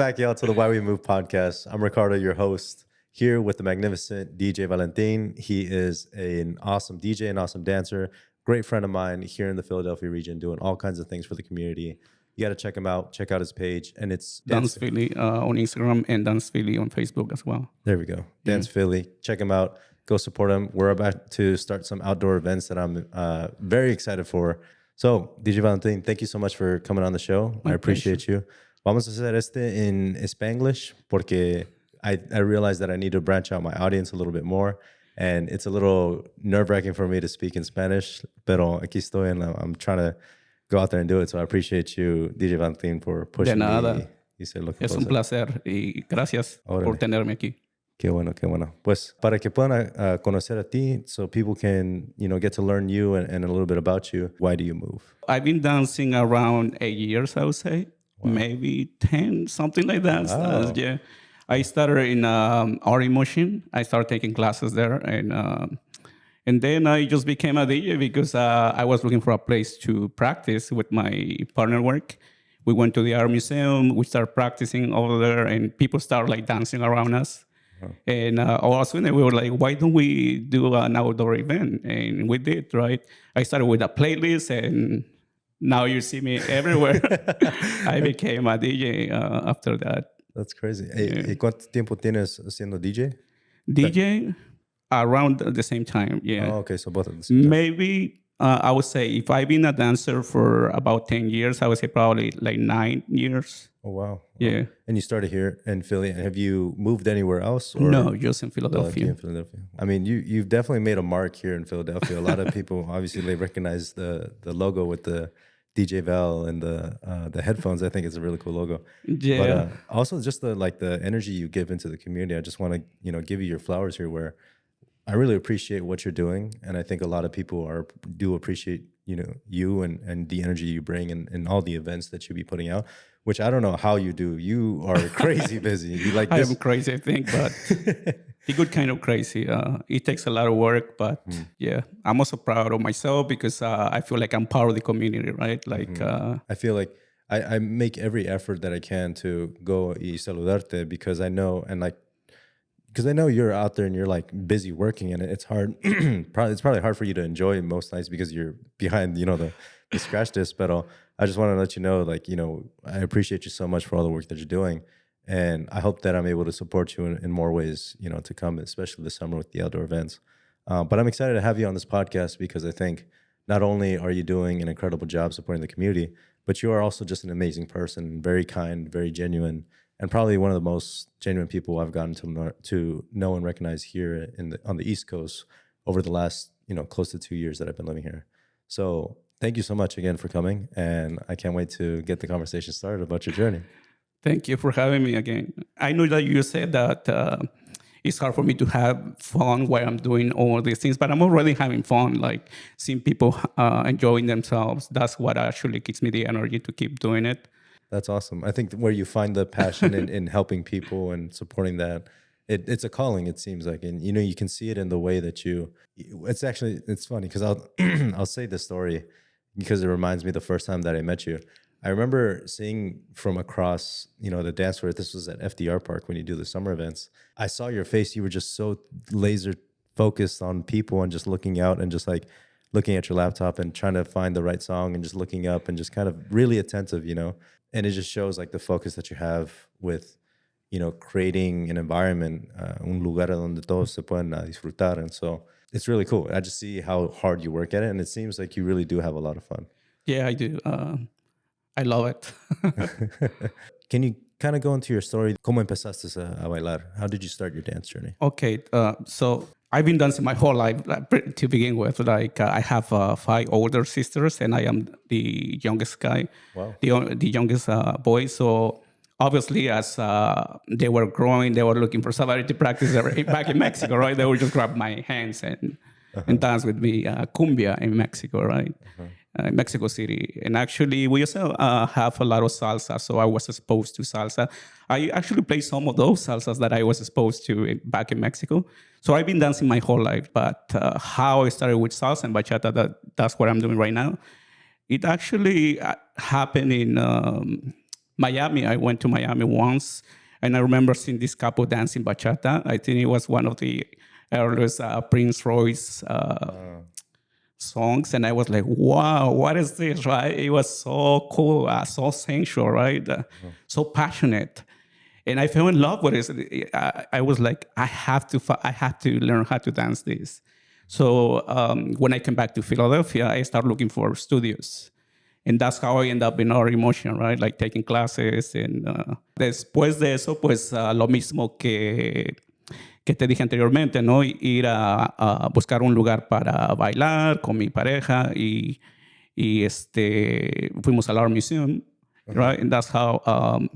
back, y'all, to the Why We Move podcast. I'm Ricardo, your host, here with the magnificent DJ Valentin. He is an awesome DJ, an awesome dancer, great friend of mine here in the Philadelphia region, doing all kinds of things for the community. You got to check him out. Check out his page. And it's Dance Philly on Instagram and Dance Philly on Facebook as well. There we go. Dance Philly. Check him out. Go support him. We're about to start some outdoor events that I'm very excited for. So, DJ Valentin, thank you so much for coming on the show. I appreciate you. Vamos a hacer en Spanglish porque I realized that I need to branch out my audience a little bit more. And it's a little nerve-wracking for me to speak in Spanish, pero aquí estoy and I'm trying to go out there and do it. So I appreciate you, DJ Valentin, for pushing De nada. me. Es un placer y gracias por tenerme aquí. Qué bueno, qué bueno. Pues para que puedan conocer a ti, so people can, get to learn you and a little bit about you, why do you move? I've been dancing around 8 years, I would say. Wow. Maybe 10, something like that. Wow. Yeah. I started in art emotion. I started taking classes there. And then I just became a DJ because I was looking for a place to practice with my partner work. We went to the art museum. We started practicing over there, and people started like dancing around us. Huh. And all of a sudden, we were like, why don't we do an outdoor event? And we did, right? I started with a playlist, and now you see me everywhere. I became a DJ after that. That's crazy. ¿Y cuánto tiempo tienes siendo DJ? DJ around the same time, yeah. Oh, okay, so both at the same time. Maybe I would say if I've been a dancer for about 10 years, I would say probably like 9 years. Oh, wow. Yeah. And you started here in Philly. Have you moved anywhere else? Or? No, just in Philadelphia. In Philadelphia. I mean, you've definitely made a mark here in Philadelphia. A lot of people, obviously, they recognize the logo with the DJ Val and the headphones. I think it's a really cool logo. Yeah. But also just the energy you give into the community. I just want to give you your flowers here, where I really appreciate what you're doing, and I think a lot of people do appreciate you and the energy you bring and all the events that you be putting out. Which I don't know how you do. You are crazy busy. You like this? I am crazy, I think, but a good kind of crazy. It takes a lot of work, but yeah, I'm also proud of myself because I feel like I'm part of the community, right? Like I feel like I make every effort that I can to go y saludarte because I know because I know you're out there and you're like busy working, and it's hard. It's probably hard for you to enjoy most nights because you're behind the scratch disc. But I just want to let you know, I appreciate you so much for all the work that you're doing. And I hope that I'm able to support you in more ways, to come, especially this summer with the outdoor events. But I'm excited to have you on this podcast because I think not only are you doing an incredible job supporting the community, but you are also just an amazing person, very kind, very genuine, and probably one of the most genuine people I've gotten to know and recognize here on the East Coast over the last, close to 2 years that I've been living here. So thank you so much again for coming, and I can't wait to get the conversation started about your journey. Thank you for having me again. I know that you said that it's hard for me to have fun while I'm doing all these things, but I'm already having fun, like seeing people enjoying themselves. That's what actually gives me the energy to keep doing it. That's awesome. I think where you find the passion in helping people and supporting that, it's a calling, it seems like. And, you can see it in the way that it's funny because I'll say this story because it reminds me the first time that I met you. I remember seeing from across, the dance floor. This was at FDR Park when you do the summer events. I saw your face. You were just so laser focused on people and just looking out and just like looking at your laptop and trying to find the right song and just looking up and just kind of really attentive, And it just shows like the focus that you have with, creating an environment, un lugar donde todos se pueden disfrutar. And so it's really cool. I just see how hard you work at it. And it seems like you really do have a lot of fun. Yeah, I do. I love it. Can you kind of go into your story? ¿Cómo empezaste a bailar? How did you start your dance journey? Okay, so I've been dancing my whole life to begin with. I have 5 older sisters, and I am the youngest guy, wow. the youngest boy. So obviously, as they were growing, they were looking for somebody to practice back in Mexico, right? They would just grab my hands and dance with me cumbia in Mexico, right? In Mexico City. And actually, we also have a lot of salsa, so I was exposed to salsa. I actually play some of those salsas that I was exposed to back in Mexico. So I've been dancing my whole life, but how I started with salsa and bachata, that's what I'm doing right now. It actually happened Miami. I went to Miami once, and I remember seeing this couple dancing bachata. I think it was one of the earliest Prince Royce songs, and I was like, "Wow, what is this?" Right? It was so cool, so sensual, right? So passionate, and I fell in love with it. I was like, I have to learn how to dance this. So when I came back to Philadelphia, I started looking for studios. And that's how I end up in our emotion, right? Like taking classes. And después de eso, pues lo mismo que te dije anteriormente, ¿no? Ir a buscar un lugar para bailar con mi pareja y fuimos al Art Museum, right? And that's how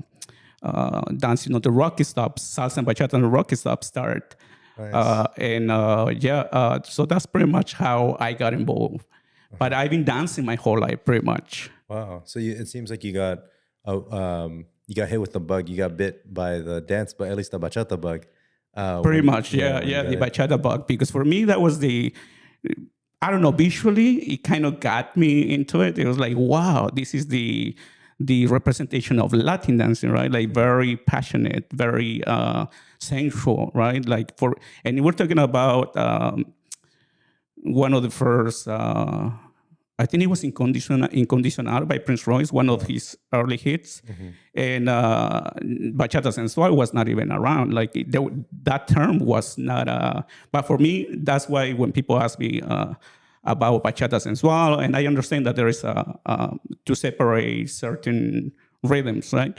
dancing on the Rocky Stops, salsa and bachata on the Rocky Stops started. Nice. So that's pretty much how I got involved. But I've been dancing my whole life, pretty much. Wow. So it seems like you got hit with the bug. You got bit by the dance, but at least the bachata bug. Pretty much, yeah, the bachata bug. Because for me, that was I don't know, visually, it kind of got me into it. It was like, wow, this is the representation of Latin dancing, right? Like very passionate, very sensual, right? And we're talking about one of the first, I think it was Incondicional by Prince Royce, one of his early hits. And Bachata Sensual was not even around. Like that term was not, but for me, that's why when people ask me about Bachata Sensual, and I understand that there is to separate certain rhythms, right?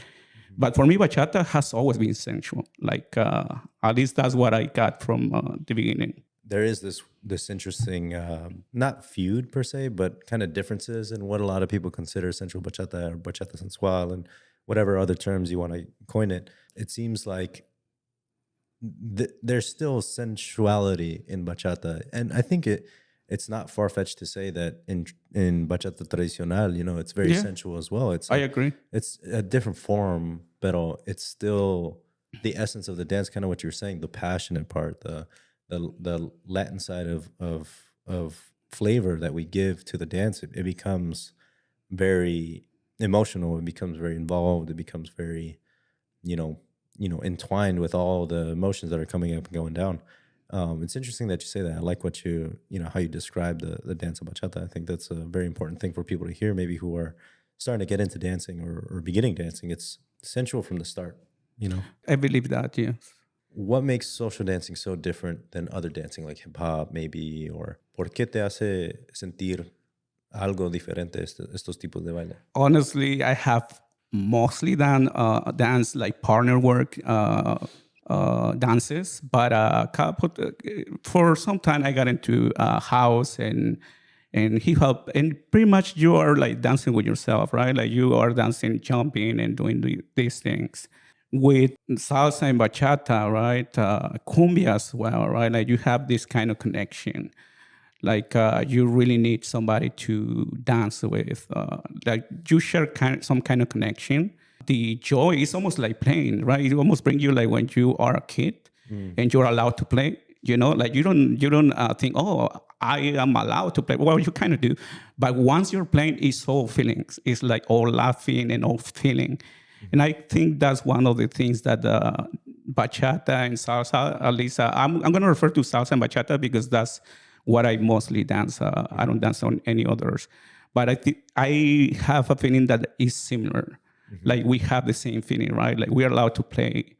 But for me, bachata has always been sensual. Like at least that's what I got from the beginning. There is this interesting, not feud per se, but kind of differences in what a lot of people consider sensual bachata or bachata sensual and whatever other terms you want to coin it. It seems like there's still sensuality in bachata, and I think it's not far-fetched to say that in bachata tradicional, it's very sensual as well. I agree. It's a different form, but it's still the essence of the dance. Kind of what you're saying, the passionate part, the Latin side of flavor that we give to the dance. It becomes very emotional. It becomes very involved. It becomes very, entwined with all the emotions that are coming up and going down. It's interesting that you say that. I like what how you describe the dance of bachata. I think that's a very important thing for people to hear, maybe who are starting to get into dancing or beginning dancing. It's sensual from the start, I believe that, yes. What makes social dancing so different than other dancing, like hip hop, maybe, or por qué te hace sentir algo diferente estos tipos de baile? Honestly, I have mostly done dance like partner work dances, but for some time I got into house and hip hop, and pretty much you are like dancing with yourself, right? Like you are dancing, jumping, and doing these things. With salsa and bachata, right? Cumbia as well, right? Like you have this kind of connection. Like you really need somebody to dance with. Like you share some kind of connection. The joy is almost like playing, right? It almost brings you like when you are a kid and you're allowed to play. Like you don't think, oh, I am allowed to play. Well, you kind of do, but once you're playing, it's all feelings. It's like all laughing and all feeling. And I think that's one of the things that bachata and salsa, at least I'm going to refer to salsa and bachata because that's what I mostly dance. I don't dance on any others. But I have a feeling that is similar. Like we have the same feeling, right? Like we are allowed to play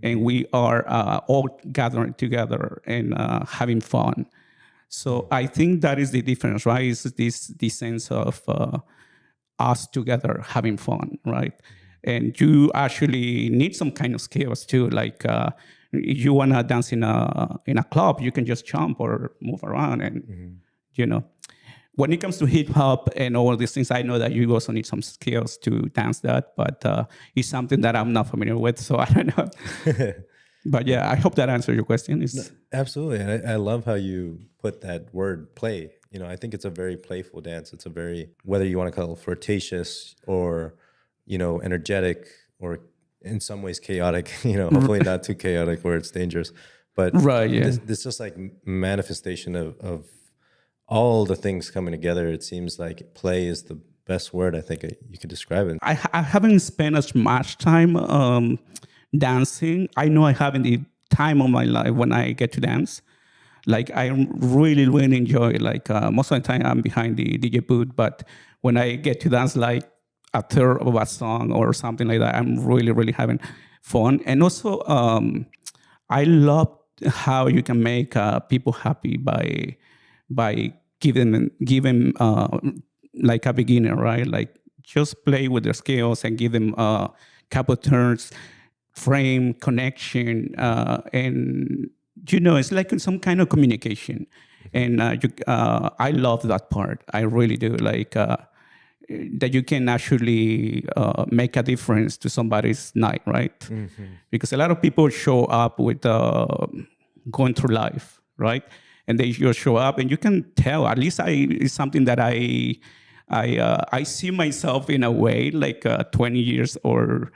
and we are all gathering together and having fun. So I think that is the difference, right? It's this sense of us together having fun, right? And you actually need some kind of skills too. Like you want to dance in a club, you can just jump or move around. And, when it comes to hip hop and all these things, I know that you also need some skills to dance that, but it's something that I'm not familiar with. So I don't know. But yeah, I hope that answers your question. No, absolutely. And I love how you put that word play. I think it's a very playful dance. It's a very, whether you want to call it flirtatious or, energetic or in some ways chaotic, hopefully not too chaotic where it's dangerous. But right, yeah. This just like manifestation of all the things coming together. It seems like play is the best word I think you could describe it. I haven't spent as much time dancing. I know I have in the time of my life when I get to dance. Like I really, really enjoy. Like most of the time, I'm behind the DJ booth, but when I get to dance, like a third of a song or something like that, I'm really, really having fun. And also, I love how you can make people happy by giving like a beginner, right? Like just play with their skills and give them a couple turns, frame, connection, and it's like some kind of communication. And I love that part. I really do. Like that you can actually make a difference to somebody's night, right? Because a lot of people show up with going through life, right? And they just show up, and you can tell. At least it's something that I see myself in a way, like 20 years or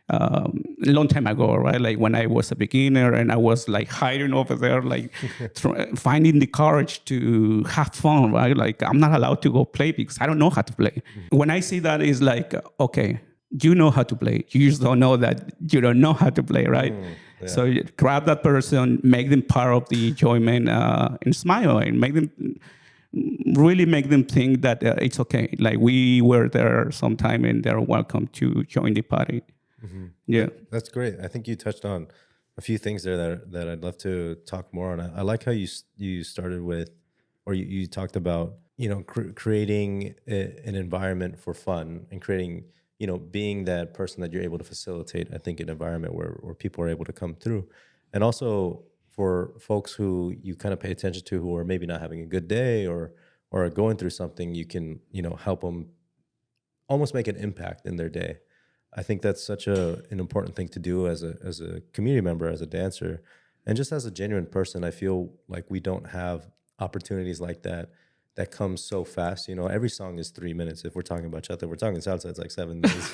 a long time ago, right? Like when I was a beginner and I was like hiding over there, like finding the courage to have fun, right? Like I'm not allowed to go play because I don't know how to play. When I see that, it's like, okay, you know how to play. You just don't know that you don't know how to play, right? Yeah. So you grab that person, make them part of the enjoyment, and smile, and make them think that it's okay. Like we were there sometime, and they're welcome to join the party. Yeah, that's great. I think you touched on a few things there that I'd love to talk more on. I like how you started with, or you talked about, creating an environment for fun and creating, being that person that you're able to facilitate, I think, an environment where people are able to come through. And also for folks who you kind of pay attention to who are maybe not having a good day or are going through something, you can, help them almost make an impact in their day. I think that's such an important thing to do as a community member, as a dancer, and just as a genuine person. I feel like we don't have opportunities like that come so fast. Every song is 3 minutes. If we're talking bachata, we're talking salsa, it's like 7 minutes.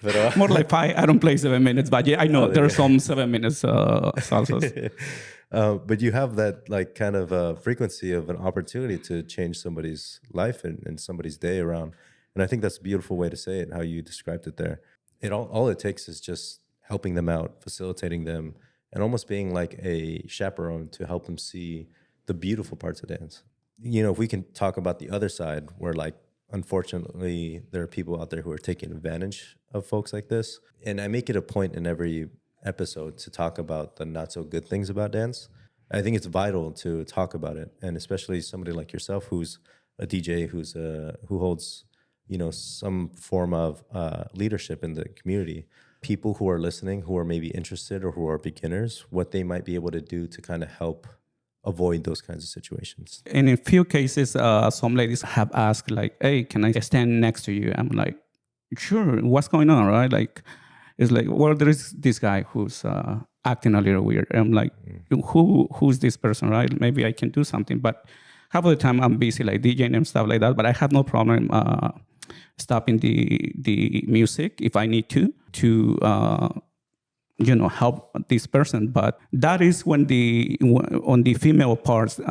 But more like 5. I don't play 7 minutes, but yeah, I know there are some 7 minutes salsas. But you have that like kind of frequency of an opportunity to change somebody's life and somebody's day around. And I think that's a beautiful way to say it, how you described it there. All it takes is just helping them out, facilitating them, and almost being like a chaperone to help them see the beautiful parts of dance. If we can talk about the other side, where like, unfortunately, there are people out there who are taking advantage of folks like this. And I make it a point in every episode to talk about the not so good things about dance. I think it's vital to talk about it. And especially somebody like yourself, who's a DJ, who holds some form of leadership in the community. People who are listening, who are maybe interested or who are beginners, what they might be able to do to kind of help avoid those kinds of situations. And in a few cases, some ladies have asked like, hey, can I stand next to you? I'm like, sure, what's going on, right? Like, it's like, well, there is this guy who's acting a little weird. I'm like, who's this person, right? Maybe I can do something. But half of the time I'm busy like DJing and stuff like that, but I have no problem stopping the music if I need to help this person. But that is when on the female parts,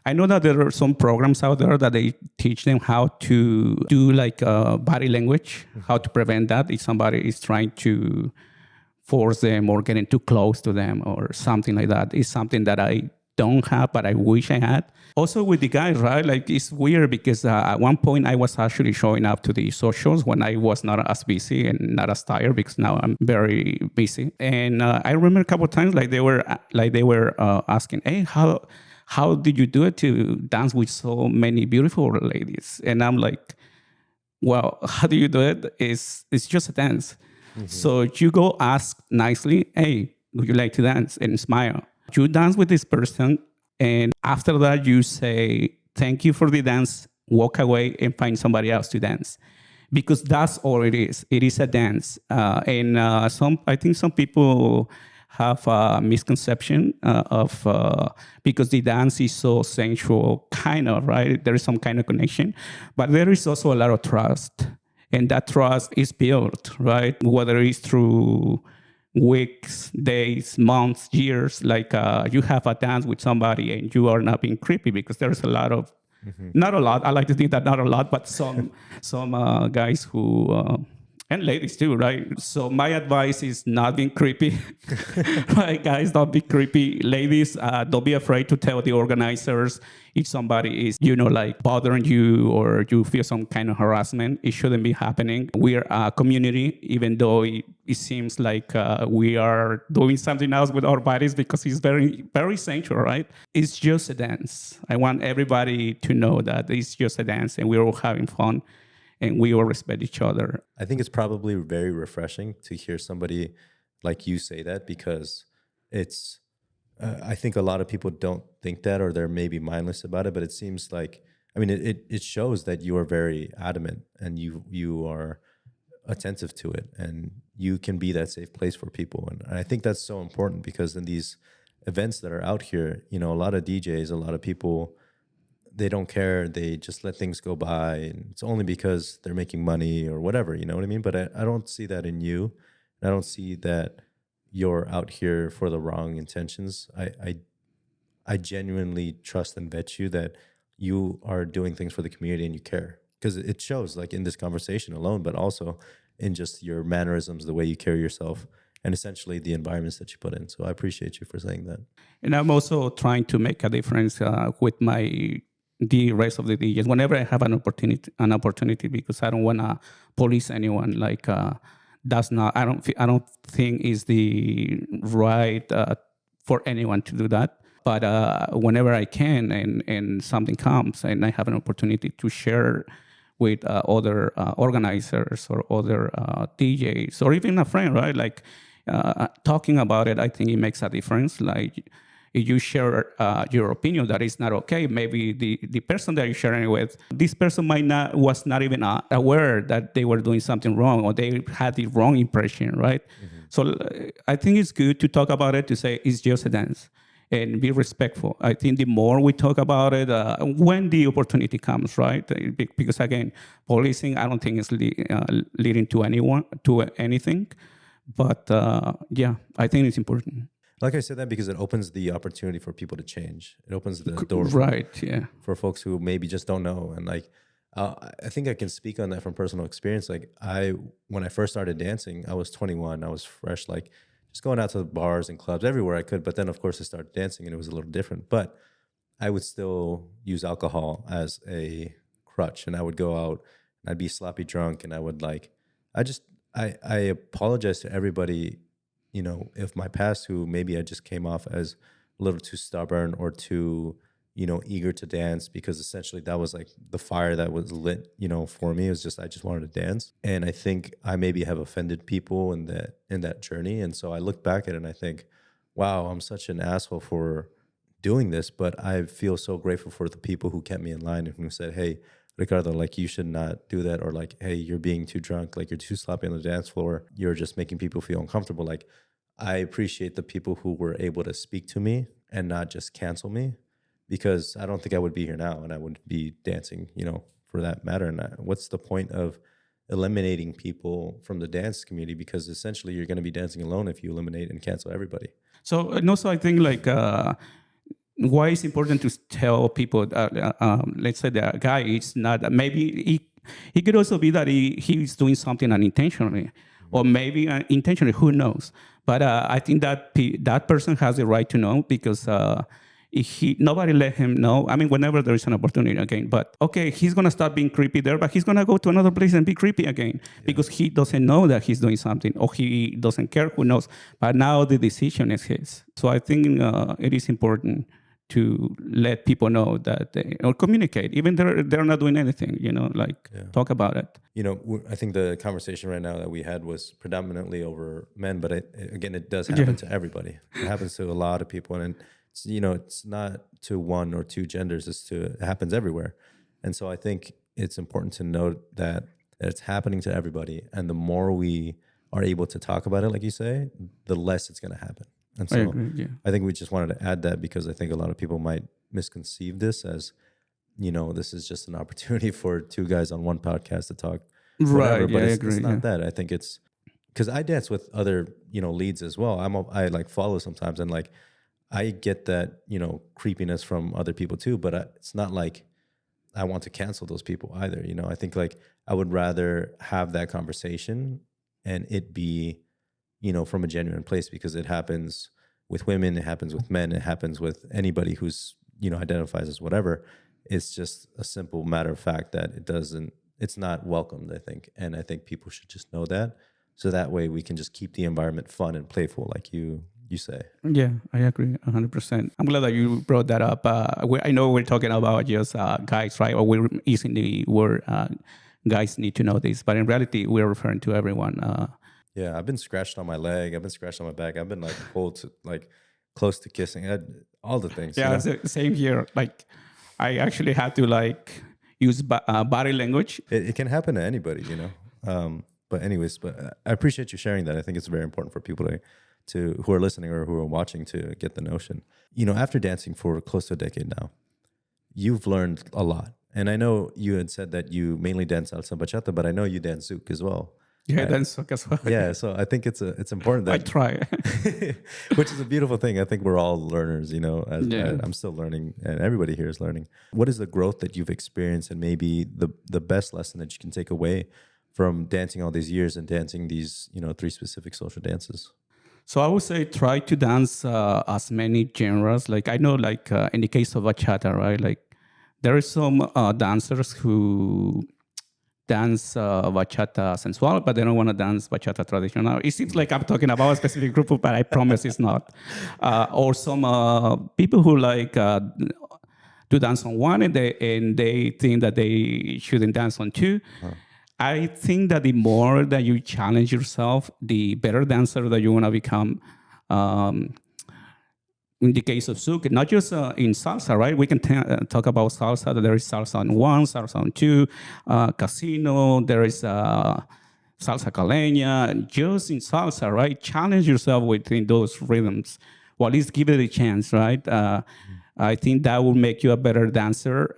I know that there are some programs out there that they teach them how to do like body language, how to prevent that if somebody is trying to force them or getting too close to them or something like that. It's something that I don't have, but I wish I had. Also with the guys, right? Like it's weird because at one point I was actually showing up to the socials when I was not as busy and not as tired, because now I'm very busy. And I remember a couple of times they were asking, "Hey, how did you do it to dance with so many beautiful ladies?" And I'm like, "Well, how do you do it? It's just a dance." So you go ask nicely, "Hey, would you like to dance?" and smile. You dance with this person, and after that, you say, "Thank you for the dance," walk away and find somebody else to dance. Because that's all it is. It is a dance. I think some people have a misconception because the dance is so sensual, kind of, right? There is some kind of connection. But there is also a lot of trust. And that trust is built, right? Whether it's through weeks, days, months, years, like you have a dance with somebody and you are not being creepy, because there's a lot of Not a lot. I like to think that not a lot, but some guys who and ladies too, right? So my advice is not being creepy, right? Guys, don't be creepy. Ladies, don't be afraid to tell the organizers if somebody is, like bothering you or you feel some kind of harassment. It shouldn't be happening. We're a community, even though it seems like we are doing something else with our bodies because it's very, very sensual, right? It's just a dance. I want everybody to know that it's just a dance and we're all having fun and we all respect each other. I think it's probably very refreshing to hear somebody like you say that, because it's, I think a lot of people don't think that, or they're maybe mindless about it, but it seems like, I mean, it shows that you are very adamant and you are attentive to it, and you can be that safe place for people. And I think that's so important, because in these events that are out here, a lot of DJs, a lot of people, they don't care. They just let things go by. And it's only because they're making money or whatever, you know what I mean? But I don't see that in you. I don't see that you're out here for the wrong intentions. I genuinely trust and vet you that you are doing things for the community and you care. Because it shows, like in this conversation alone, but also in just your mannerisms, the way you carry yourself, and essentially the environments that you put in. So I appreciate you for saying that. And I'm also trying to make a difference with the rest of the DJs whenever I have an opportunity, because I don't want to police anyone. Like that's not. I don't think is the right for anyone to do that. But whenever I can, and something comes, and I have an opportunity to share with other organizers or other DJs, or even a friend, right? Like talking about it, I think it makes a difference. Like if you share your opinion that is not okay, maybe the person that you're sharing it with, this person was not even aware that they were doing something wrong, or they had the wrong impression, right? Mm-hmm. So I think it's good to talk about it, to say it's just a dance and be respectful. I think the more we talk about it, when the opportunity comes, right? Because again, policing, I don't think is leading to anything. But yeah, I think it's important. Like I said that because it opens the opportunity for people to change. It opens the door, right? For folks who maybe just don't know. And like, I think I can speak on that from personal experience. Like when I first started dancing, I was 21. I was fresh, like just going out to the bars and clubs everywhere I could. But then, of course, I started dancing, and it was a little different. But I would still use alcohol as a crutch, and I would go out and I'd be sloppy drunk, and I would I apologize to everybody, if my past, who maybe I just came off as a little too stubborn or too, eager to dance, because essentially that was like the fire that was lit, for me. It was just, I just wanted to dance. And I think I maybe have offended people in that journey. And so I look back at it and I think, wow, I'm such an asshole for doing this. But I feel so grateful for the people who kept me in line and who said, hey, Ricardo, like, you should not do that. Or like, hey, you're being too drunk. Like, you're too sloppy on the dance floor. You're just making people feel uncomfortable. Like, I appreciate the people who were able to speak to me and not just cancel me, because I don't think I would be here now, and I wouldn't be dancing, for that matter. And what's the point of eliminating people from the dance community? Because essentially you're going to be dancing alone if you eliminate and cancel everybody. So, and also I think like, why it's important to tell people that, let's say the guy is not, maybe he could also be that he's doing something unintentionally, or maybe intentionally, who knows? But I think that that person has the right to know, because nobody let him know. I mean, whenever there is an opportunity again, but okay, he's going to start being creepy there, but he's going to go to another place and be creepy again, because he doesn't know that he's doing something, or he doesn't care, who knows? But now the decision is his. So I think it is important to let people know that or communicate, even they're not doing anything, talk about it. I think the conversation right now that we had was predominantly over men, but again, it does happen to everybody. It happens to a lot of people, and it's not to one or two genders. It happens everywhere. And so I think it's important to note that it's happening to everybody, and the more we are able to talk about it, like you say, the less it's going to happen. And so I think we just wanted to add that, because I think a lot of people might misconceive this as, this is just an opportunity for two guys on one podcast to talk. Whatever, right. But I it's agree. not that. I think it's because I dance with other, leads as well. I like follow sometimes, and like I get that, creepiness from other people too. But it's not like I want to cancel those people either. You know, I think like I would rather have that conversation and it be, you know, from a genuine place, because it happens with women, it happens with men, it happens with anybody who's, you know, identifies as whatever. It's just a simple matter of fact that it's not welcomed, I think. And I think people should just know that. So that way we can just keep the environment fun and playful, like you say. Yeah, I agree 100%. I'm glad that you brought that up. I know we're talking about just guys, right? Or we're using the word guys need to know this, but in reality, we're referring to everyone. Yeah, I've been scratched on my leg. I've been scratched on my back. I've been like pulled to like close to kissing. All the things. Yeah, You know? same here. Like, I actually had to like use body language. It can happen to anybody, you know. But anyways, I appreciate you sharing that. I think it's very important for people to who are listening or who are watching to get the notion. You know, after dancing for close to a decade now, you've learned a lot. And I know you had said that you mainly dance salsa bachata, but I know you dance zouk as well. Yeah, that's so guess what? Yeah, so I think it's important I that try. which is a beautiful thing. I think we're all learners, you know. Yeah. I'm still learning, and everybody here is learning. What is the growth that you've experienced, and maybe the best lesson that you can take away from dancing all these years and dancing these, you know, 3 specific social dances? So I would say try to dance as many genres. Like I know, like in the case of bachata, right? Like there is some dancers who dance bachata sensual, but they don't want to dance bachata traditional. It seems like I'm talking about a specific group, but I promise it's not. Or some people who like to dance on one, and they think that they shouldn't dance on two. I think that the more that you challenge yourself, the better dancer that you want to become. In the case of souk, not just in salsa, right? We can talk about salsa. That there is salsa on one, salsa on two, casino. There is salsa caleña. Just in salsa, right? Challenge yourself within those rhythms. Well, at least give it a chance, right? I think that will make you a better dancer.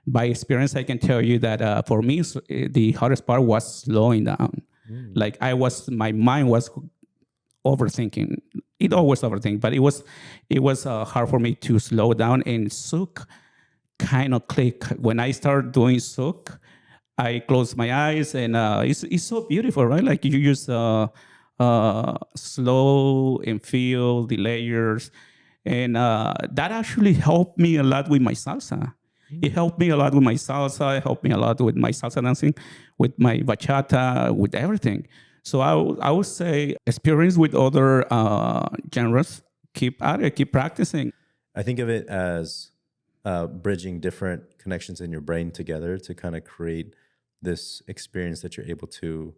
By experience, I can tell you that for me, the hardest part was slowing down. Like my mind was overthinking. It always overthink, but it was hard for me to slow down. And souk kind of click when I started doing souk. I close my eyes, and it's so beautiful, right? Like you just slow and feel the layers, and that actually helped me a lot with my salsa. It helped me a lot with my salsa. It helped me a lot with my salsa dancing, with my bachata, with everything. So I would say experience with other genres. Keep at it. Keep practicing. I think of it as bridging different connections in your brain together to kind of create this experience that you're able to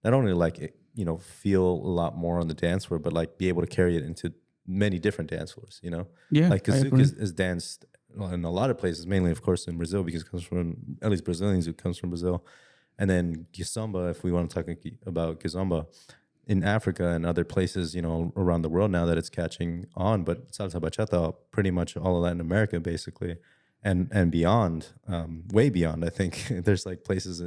not only like, you know, feel a lot more on the dance floor, but like be able to carry it into many different dance floors, you know? Yeah, like I zouk agree. is danced in a lot of places, mainly of course in Brazil, because it comes from, at least Brazilian zouk comes from Brazil. And then kizomba, if we want to talk about kizomba, in Africa and other places, you know, around the world now that it's catching on, but salsa bachata, pretty much all of Latin America, basically, and beyond, way beyond. I think there's like places,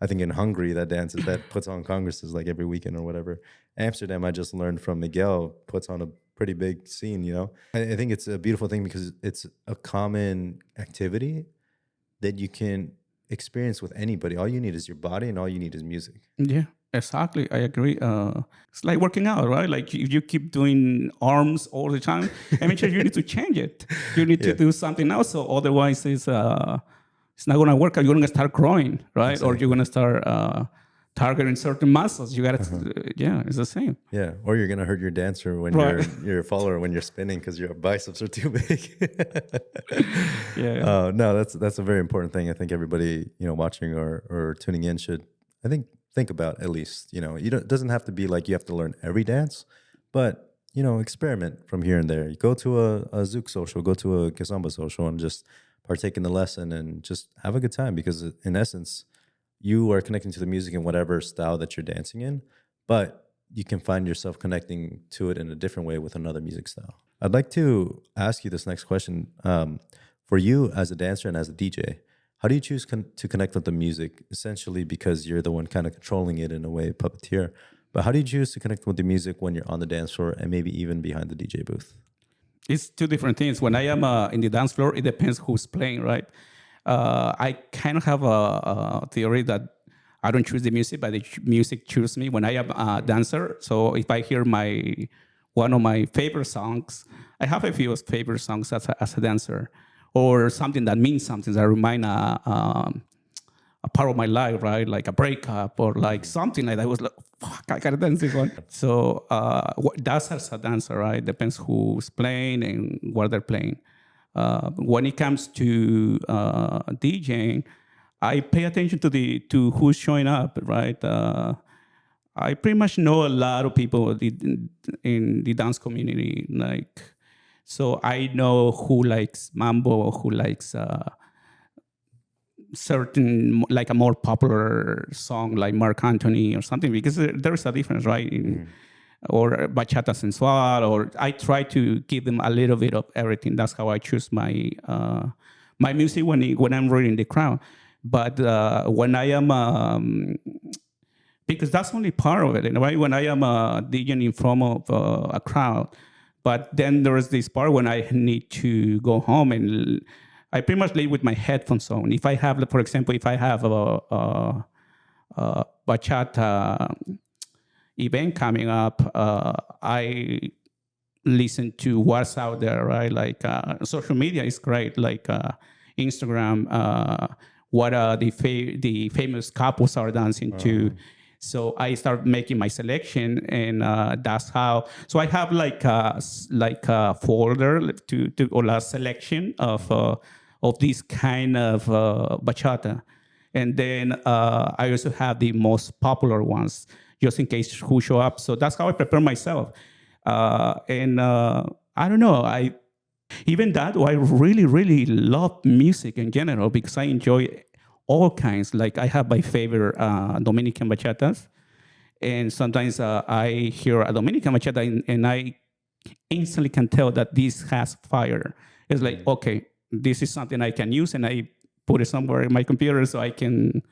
I think in Hungary that puts on congresses like every weekend or whatever. Amsterdam, I just learned from Miguel, puts on a pretty big scene, you know. I think it's a beautiful thing because it's a common activity that you can experience with anybody. All you need is your body, and all you need is music. Yeah, exactly. I agree. It's like working out, right? Like if you keep doing arms all the time, eventually you need to change it. You need to do something else. So otherwise, it's not going to work out. You're going to start growing, right? Exactly. Or you're going to start targeting certain muscles. You got to, yeah, it's the same. Yeah, or you're going to hurt your dancer when you're a follower when you're spinning because your biceps are too big. Yeah. No, that's a very important thing. I think everybody, you know, watching or tuning in should, I think about at least, you know, it doesn't have to be like you have to learn every dance, but, you know, experiment from here and there. You go to a zouk social, go to a kizomba social, and just partake in the lesson and just have a good time, because in essence, you are connecting to the music in whatever style that you're dancing in, but you can find yourself connecting to it in a different way with another music style. I'd like to ask you this next question. For you as a dancer and as a DJ, how do you choose to connect with the music? Essentially because you're the one kind of controlling it in a way, puppeteer. But how do you choose to connect with the music when you're on the dance floor and maybe even behind the DJ booth? It's two different things. When I am in the dance floor, it depends who's playing, right? I kind of have a theory that I don't choose the music, but the music chooses me when I am a dancer. So if I hear one of my favorite songs, I have a few favorite songs as a dancer, or something that means something that remind a part of my life, right? Like a breakup or like something like that. I was like, fuck, I gotta dance this one. So that's as a dancer, right? Depends who's playing and what they're playing. When it comes to DJing, I pay attention to who's showing up, right? I pretty much know a lot of people in the dance community, like, so I know who likes mambo, who likes certain, like a more popular song like Mark Anthony or something, because there is a difference, right? Or bachata sensual, or I try to give them a little bit of everything. That's how I choose my music when I'm really in the crowd. But when I am because that's only part of it, right? When I am DJing in front of a crowd, but then there is this part when I need to go home and I pretty much leave with my headphones on. If I have, for example, if I have a bachata event coming up, I listen to what's out there, right? Like social media is great, like Instagram, what the famous couples are dancing to. So I start making my selection, and that's how. So I have like a folder or a selection of this kind of bachata, and then I also have the most popular ones, just in case who show up. So that's how I prepare myself. And I don't know. Even that, I really, really love music in general because I enjoy all kinds. Like I have my favorite Dominican bachatas, and sometimes I hear a Dominican bachata and I instantly can tell that this has fire. It's like, okay, this is something I can use, and I put it somewhere in my computer so I can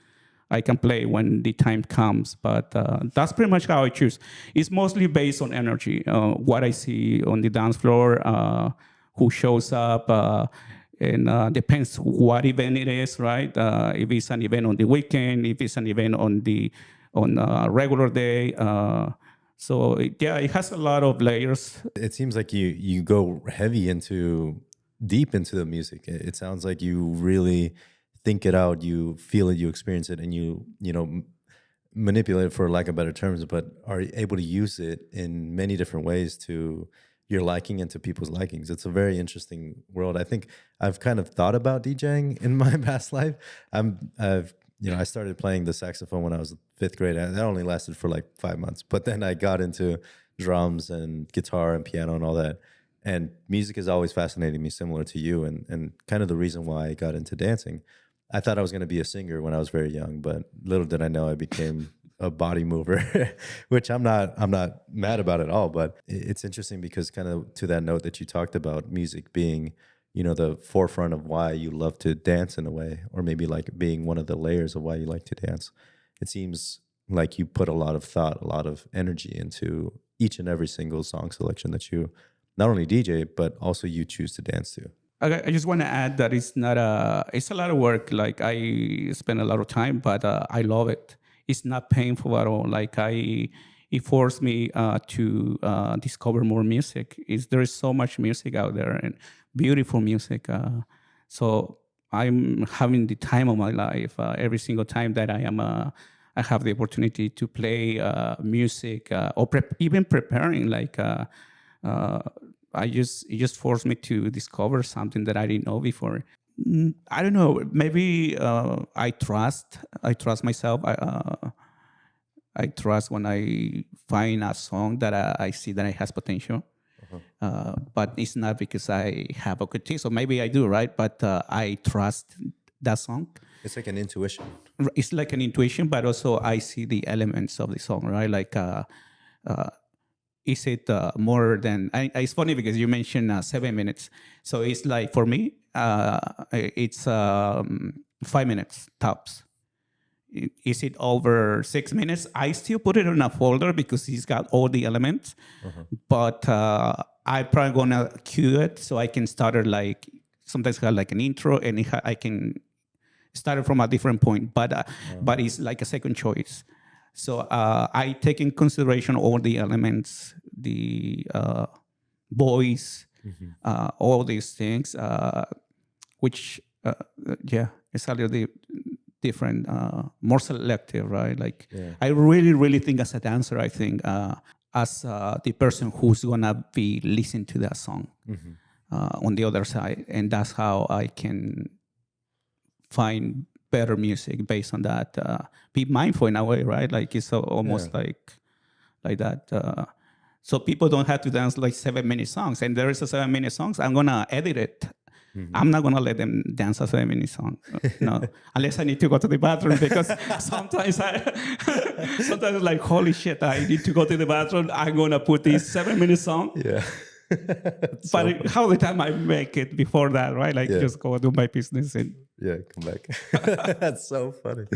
play when the time comes. But that's pretty much how I choose. It's mostly based on energy, what I see on the dance floor, who shows up, and depends what event it is, right? If it's an event on the weekend, if it's an event on a regular day. So yeah, it has a lot of layers. It seems like you go heavy deep into the music. It sounds like you really think it out, you feel it, you experience it, and you manipulate it, for lack of better terms, but are able to use it in many different ways to your liking and to people's likings. It's a very interesting world. I think I've kind of thought about DJing in my past life. I started playing the saxophone when I was 5th grade. That only lasted for like 5 months, but then I got into drums and guitar and piano and all that. And music has always fascinated me, similar to you, and kind of the reason why I got into dancing. I thought I was going to be a singer when I was very young, but little did I know I became a body mover, which I'm not mad about at all. But it's interesting because kind of to that note that you talked about music being, the forefront of why you love to dance in a way, or maybe like being one of the layers of why you like to dance. It seems like you put a lot of thought, a lot of energy into each and every single song selection that you not only DJ, but also you choose to dance to. I just want to add that it's a lot of work. Like I spend a lot of time, but I love it. It's not painful at all. Like it forced me to discover more music. There is so much music out there and beautiful music. So I'm having the time of my life every single time that I have the opportunity to play music or even preparing like. It just forced me to discover something that I didn't know before. I don't know. Maybe I trust myself. I trust when I find a song that I see that it has potential. But it's not because I have a good taste. So maybe I do, right? But I trust that song. It's like an intuition. It's like an intuition, but also I see the elements of the song, right? Like. Is it more than? It's funny because you mentioned 7 minutes. So it's like for me, it's 5 minutes tops. Is it over 6 minutes? I still put it in a folder because it's got all the elements. But I probably gonna cue it so I can start it like sometimes have like an intro and I can start it from a different point, but it's like a second choice. So I take in consideration all the elements, the voice, all these things, which yeah, it's a little different, more selective, right? Like I really think as a dancer, I think as the person who's gonna be listening to that song on the other side, and that's how I can find better music based on that. Be mindful in a way, right? Like it's almost like that. So people don't have to dance like 7-minute songs, and there is a 7-minute songs. I'm gonna edit it. I'm not gonna let them dance a 7-minute song, no, unless I need to go to the bathroom because sometimes sometimes like holy shit, I need to go to the bathroom. I'm gonna put this 7-minute song. Yeah. But how the time I make it before that, right? Like just go do my business and come back. That's so funny.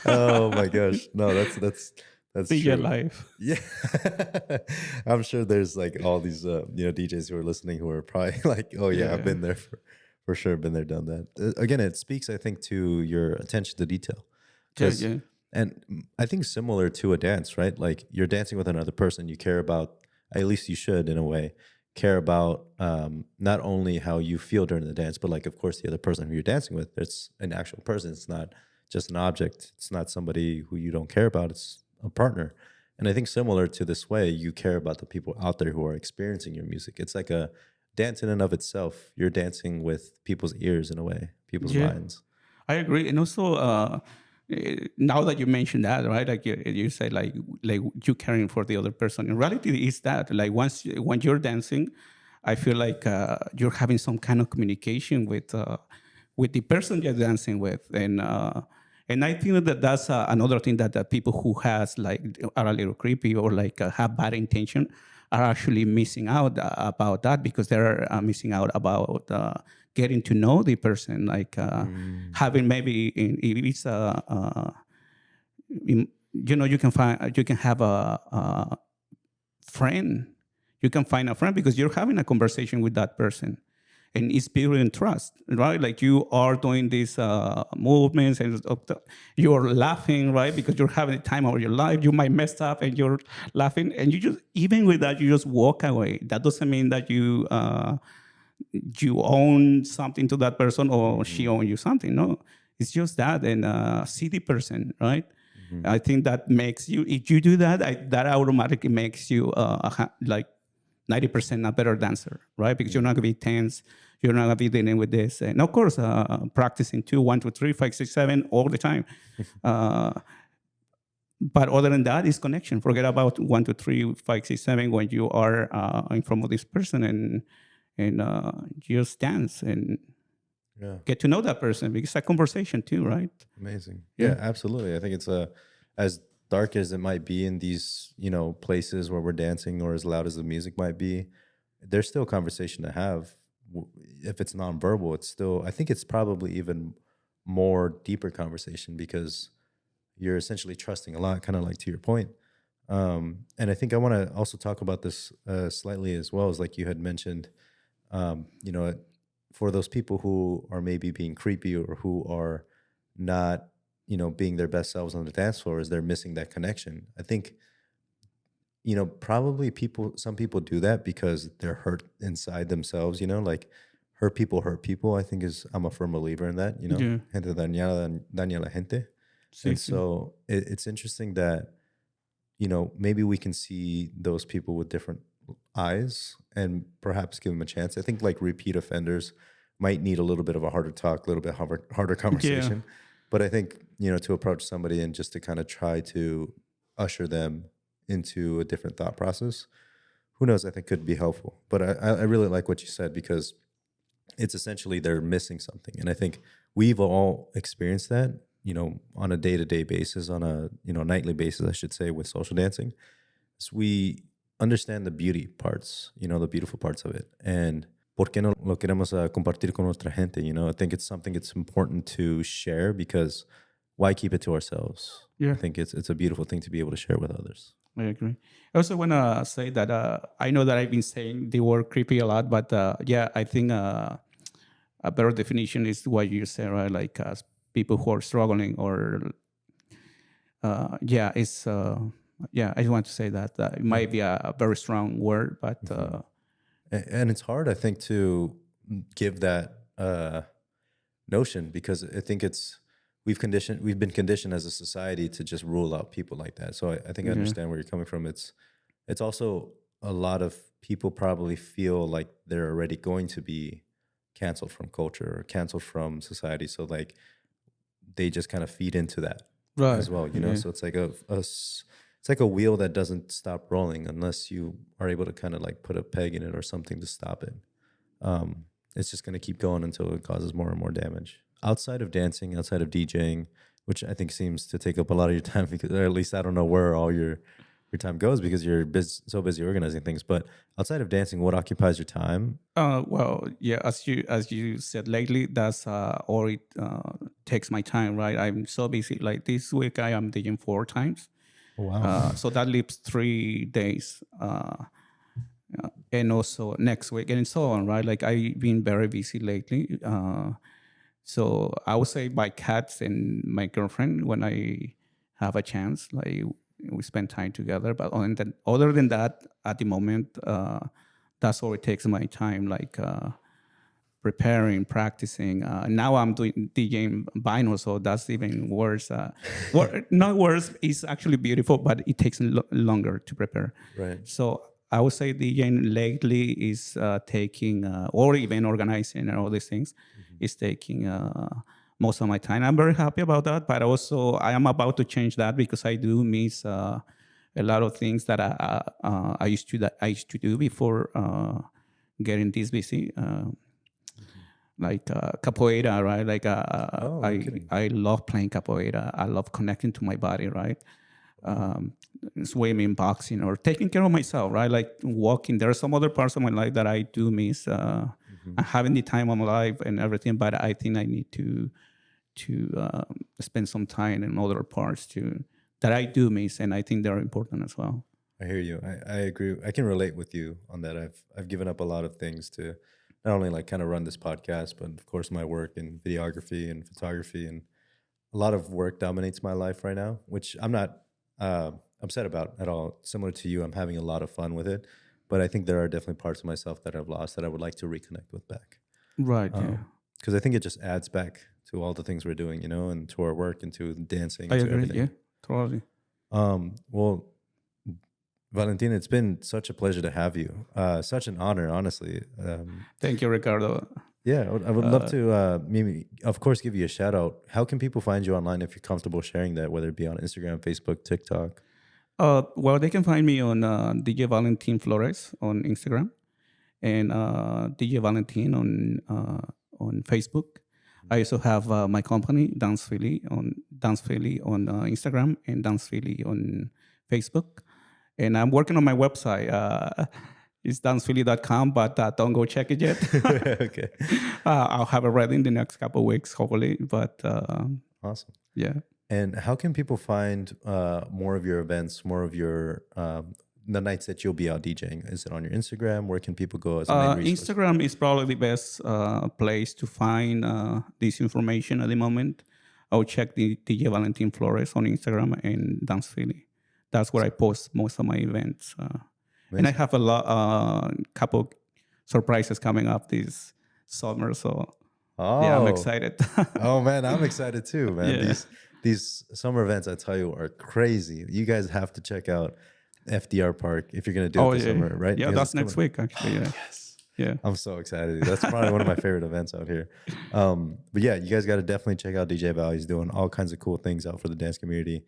Oh my gosh. No, that's DJ true. life. Yeah. I'm sure there's like all these DJs who are listening who are probably like, oh yeah, I've been there for sure, been there, done that. Again, it speaks, I think, to your attention to detail. And I think similar to a dance, right? Like you're dancing with another person, you care about, at least you should in a way, care about not only how you feel during the dance, but like, of course, the other person who you're dancing with, it's an actual person. It's not just an object. It's not somebody who you don't care about. It's a partner. And I think similar to this way, you care about the people out there who are experiencing your music. It's like a dance in and of itself. You're dancing with people's ears in a way, people's minds. I agree. And also, now that you mentioned that, right? Like you said, like you caring for the other person. In reality, is that like when you're dancing, I feel like you're having some kind of communication with the person you're dancing with, and I think that that's another thing that people who has like are a little creepy or like have bad intention are actually missing out about that, because they're missing out about getting to know the person, like having maybe if it's you can have a friend, you can find a friend because you're having a conversation with that person. And it's building trust, right? Like you are doing these movements and you're laughing, right? Because you're having the time of your life. You might mess up and you're laughing. And you just, even with that, you just walk away. That doesn't mean that you own something to that person or she owns you something. No, it's just that. And see the person, right? I think that makes you, if you do that, that automatically makes you like 90% a better dancer, right? Because you're not gonna be tense, you're not gonna be dealing with this. And of course, practicing 2, 1, 2, 3, 5, 6, 7 all the time. But other than that, is connection. Forget about 1, 2, 3, 5, 6, 7 when you are in front of this person and just dance and get to know that person, because it's a conversation too, right? Amazing. Yeah, absolutely. I think it's as dark as it might be in these, places where we're dancing, or as loud as the music might be, there's still conversation to have. If it's nonverbal, it's still, I think it's probably even more deeper conversation, because you're essentially trusting a lot, kind of like to your point. And I think I want to also talk about this slightly as well, as like you had mentioned, for those people who are maybe being creepy or who are not, being their best selves on the dance floor, is they're missing that connection. I think, probably some people do that because they're hurt inside themselves, like hurt people, I think I'm a firm believer in that, gente dañada daña la gente. And so it's interesting that, maybe we can see those people with different eyes and perhaps give them a chance. I think like repeat offenders might need a little bit of a harder talk, a little bit harder conversation. Yeah. But I think, to approach somebody and just to kind of try to usher them into a different thought process, who knows, I think could be helpful. But I really like what you said, because it's essentially they're missing something. And I think we've all experienced that, on a day-to-day basis, on a, nightly basis, I should say, with social dancing. So we understand the beauty parts, the beautiful parts of it. And ¿por qué no lo queremos compartir con nuestra gente? I think it's something it's important to share, because why keep it to ourselves? Yeah. I think it's a beautiful thing to be able to share with others. I agree. I also want to say that I know that I've been saying the word creepy a lot, but yeah, I think a better definition is what you say, right? Like people who are struggling, or yeah, it's yeah. I just want to say that it Yeah. might be a very strong word, but And it's hard, I think, to give that notion, because I think we've been conditioned as a society to just rule out people like that. So I think I yeah, understand where you're coming from. It's also a lot of people probably feel like they're already going to be canceled from culture or canceled from society. So like they just kind of feed into that right, as well, yeah, So it's like it's like a wheel that doesn't stop rolling unless you are able to kind of like put a peg in it or something to stop it. It's just going to keep going until it causes more and more damage. Outside of dancing, outside of DJing, which I think seems to take up a lot of your time, because, or at least I don't know where all your time goes because you're so busy organizing things. But outside of dancing, what occupies your time? well, yeah, as you said lately, that's all it takes my time, right? I'm so busy. Like this week, I am DJing 4 times, Oh, wow. so that leaves 3 days. And also next week and so on, right? Like I've been very busy lately. So I would say my cats and my girlfriend, when I have a chance, like we spend time together. But other than that, at the moment, that's all it takes my time, like preparing, practicing. Now I'm doing DJing vinyl, so that's even worse. Not worse, it's actually beautiful, but it takes longer to prepare. Right. So I would say DJing lately is taking, or even organizing and all these things, is taking most of my time. I'm very happy about that, but also I am about to change that because I do miss a lot of things that I used to do before getting this busy. Like capoeira, right? Like Oh, no kidding. I love playing capoeira. I love connecting to my body, right? Swimming, boxing, or taking care of myself, right? Like walking. There are some other parts of my life that I do miss. Having the time of my life and everything, but I think I need to spend some time in other parts too that I do miss, and I think they're important as well. I hear you. I agree. I can relate with you on that. I've given up a lot of things to not only like kind of run this podcast, but of course my work in videography and photography, and a lot of work dominates my life right now, which I'm not upset about at all. Similar to you, I'm having a lot of fun with it, but I think there are definitely parts of myself that I've lost that I would like to reconnect with back. Right. Yeah. Because I think it just adds back to all the things we're doing, and to our work and to dancing I and to agree. everything. Yeah. Totally. Well, Valentina, it's been such a pleasure to have you. Such an honor, honestly. Thank you, Ricardo. Yeah, I would love to maybe, of course, give you a shout out. How can people find you online if you're comfortable sharing that, whether it be on Instagram, Facebook, TikTok? Well, they can find me on DJ Valentin Flores on Instagram and DJ Valentin on Facebook. I also have my company Dance Philly on Instagram and Dance Philly on Facebook. And I'm working on my website. It's dancephilly.com, but don't go check it yet. Okay, I'll have it ready in the next couple of weeks, hopefully. But awesome. yeah. And how can people find more of your events, more of your the nights that you'll be out DJing? Is it on your Instagram? Where can people go as a main resource? Instagram is probably the best place to find this information at the moment. I'll check the DJ Valentin Flores on Instagram and Dance Philly. That's where I post most of my events. And I have couple surprises coming up this summer. So yeah, I'm Oh, excited. oh man, I'm excited too, man. Yeah. These summer events, I tell you, are crazy. You guys have to check out FDR Park if you're gonna do it this Yeah. summer, right? Yeah, Because that's it's next coming. week, actually. Yeah. Yes. Yeah. I'm so excited. That's probably one of my favorite events out here. But yeah, you guys got to definitely check out DJ Val. He's doing all kinds of cool things out for the dance community.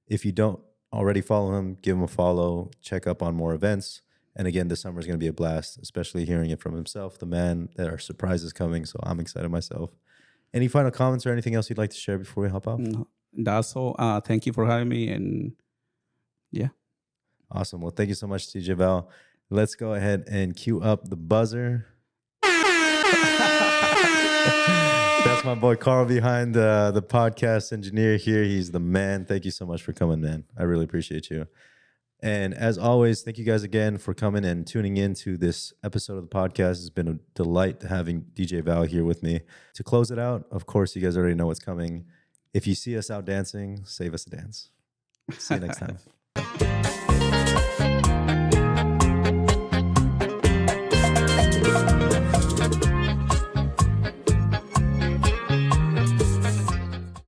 If you don't already follow him, give him a follow. Check up on more events. And again, this summer is going to be a blast, especially hearing it from himself, the man. There are surprises coming, so I'm excited myself. Any final comments or anything else you'd like to share before we hop off? No, that's all. Thank you for having me. And yeah. Awesome. Well, thank you so much, DJ Val. Let's go ahead and cue up the buzzer. That's my boy Carl behind the podcast engineer here. He's the man. Thank you so much for coming, man. I really appreciate you. And as always, thank you guys again for coming and tuning in to this episode of the podcast. It's been a delight having DJ Val here with me. To close it out, of course, you guys already know what's coming. If you see us out dancing, save us a dance. See you next time.